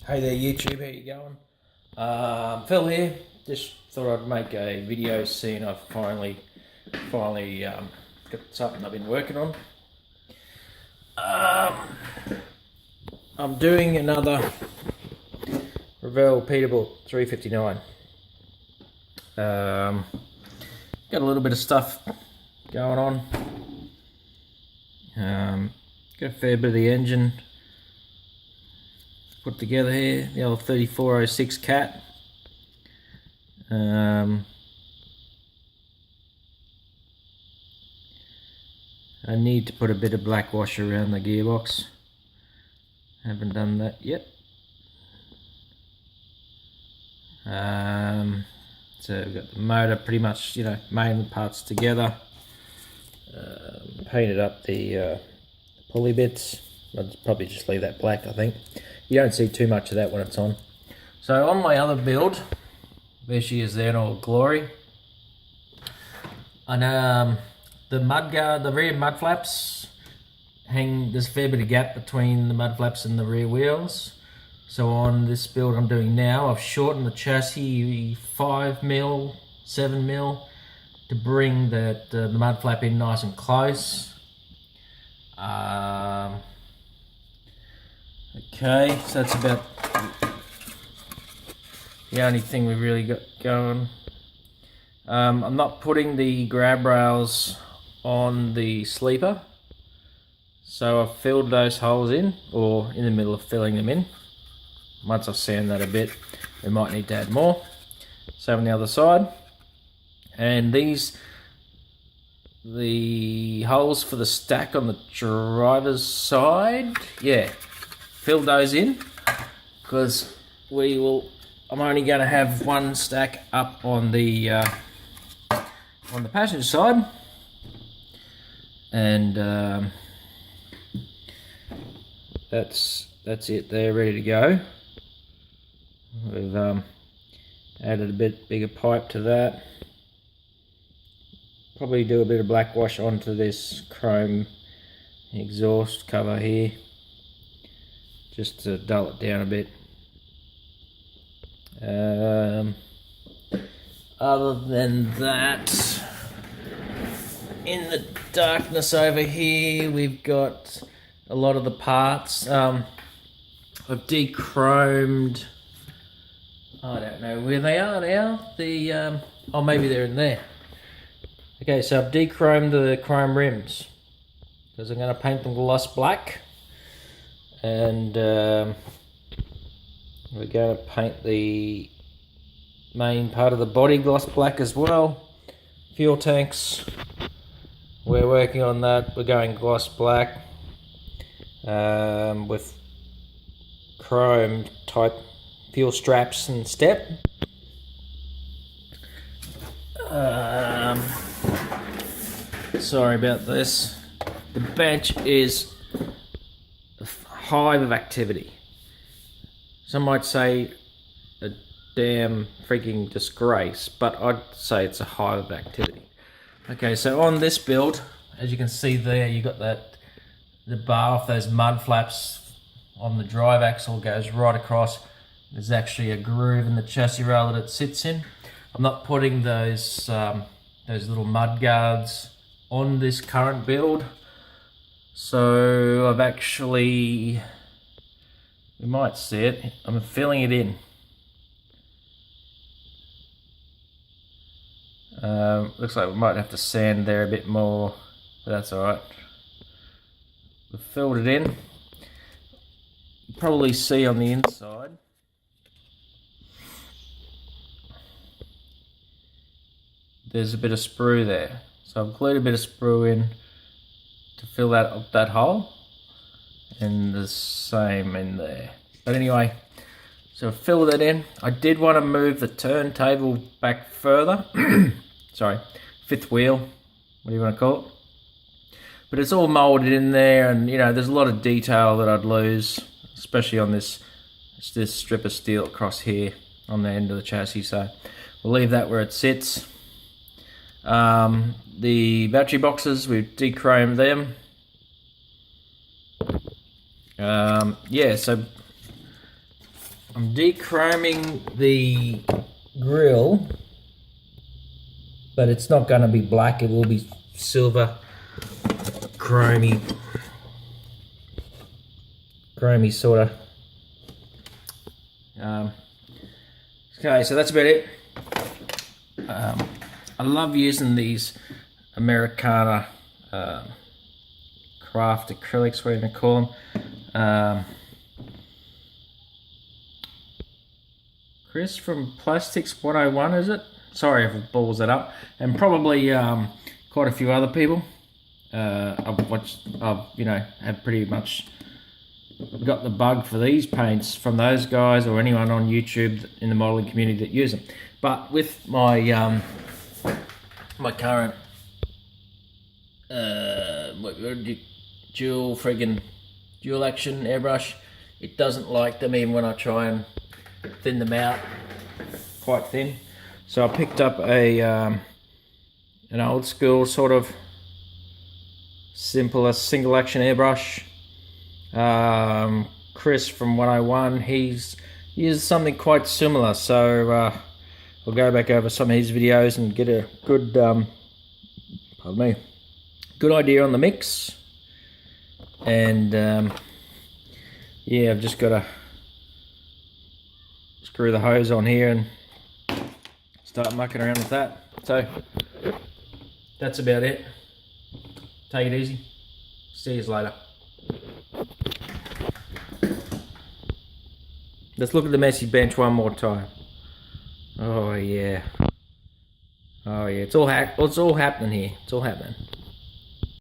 Hey there YouTube, how you going? Phil here. Just thought I'd make a video seeing I've finally got something I've been working on. I'm doing another Revell Peterbilt 359. Got a little bit of stuff going on. Got a fair bit of the engine put together here, the old 3406 cat. I need to put a bit of black wash around the gearbox. Haven't done that yet. So we've got the motor pretty much, main parts together. Painted up the pulley bits. I'll probably just leave that black, I think. You don't see too much of that when it's on. So on my other build, there she is there in all glory. And the mudguard, the rear mud flaps there's a fair bit of gap between the mud flaps and the rear wheels. So on this build I'm doing now, I've shortened the chassis 5mm, 7mm to bring the mud flap in nice and close. Okay, so that's about the only thing we've really got going. I'm not putting the grab rails on the sleeper, so I've filled those holes in, or in the middle of filling them in. Once I've sanded that a bit, we might need to add more. Same on the other side. And the holes for the stack on the driver's side, fill those in, because I'm only going to have one stack up on the passenger side, and that's it. They're ready to go. We've added a bit bigger pipe to that. Probably do a bit of black wash onto this chrome exhaust cover here, just to dull it down a bit. Other than that, in the darkness over here, we've got a lot of the parts. I've de-chromed. I don't know where they are now. Oh, maybe they're in there. Okay, so I've de-chromed the chrome rims because I'm going to paint them gloss black, and we're going to paint the main part of the body gloss black as well. Fuel tanks, we're working on that. We're going gloss black with chrome type fuel straps and step. Sorry about this. The bench is a hive of activity. Some might say a damn freaking disgrace, but I'd say it's a hive of activity. Okay, so on this build, as you can see there, you got the bar off those mud flaps on the drive axle goes right across. There's actually a groove in the chassis rail that it sits in. I'm not putting those little mud guards on this current build, so I've actually, you might see it, I'm filling it in. Looks like we might have to sand there a bit more, but that's alright. We've filled it in. You probably see on the inside there's a bit of sprue there. So I've glued a bit of sprue in to fill that hole, and the same in there. But anyway, so fill that in. I did want to move the turntable back further. Sorry, fifth wheel, what do you want to call it? But it's all molded in there, and there's a lot of detail that I'd lose, especially on this strip of steel across here on the end of the chassis. So we'll leave that where it sits. The battery boxes, we've de-chromed them. Yeah, so I'm dechroming the grill, but it's not going to be black, it will be silver, chromey sort of. Okay, so that's about it. I love using these Americana craft acrylics, whatever you call them. Chris from Plastics 101, is it? Sorry if it balls that up. And probably quite a few other people. I've have pretty much got the bug for these paints from those guys or anyone on YouTube in the modeling community that use them. But with my my current dual action airbrush, it doesn't like them even when I try and thin them out quite thin. So I picked up a an old school sort of simpler single action airbrush. Chris from 101, he's used something quite similar, so I'll go back over some of his videos and get a good good idea on the mix. And yeah, I've just got to screw the hose on here and start mucking around with that. So that's about it. Take it easy. See you later. Let's look at the messy bench one more time. Oh yeah. Oh yeah, it's all happening here. It's all happening.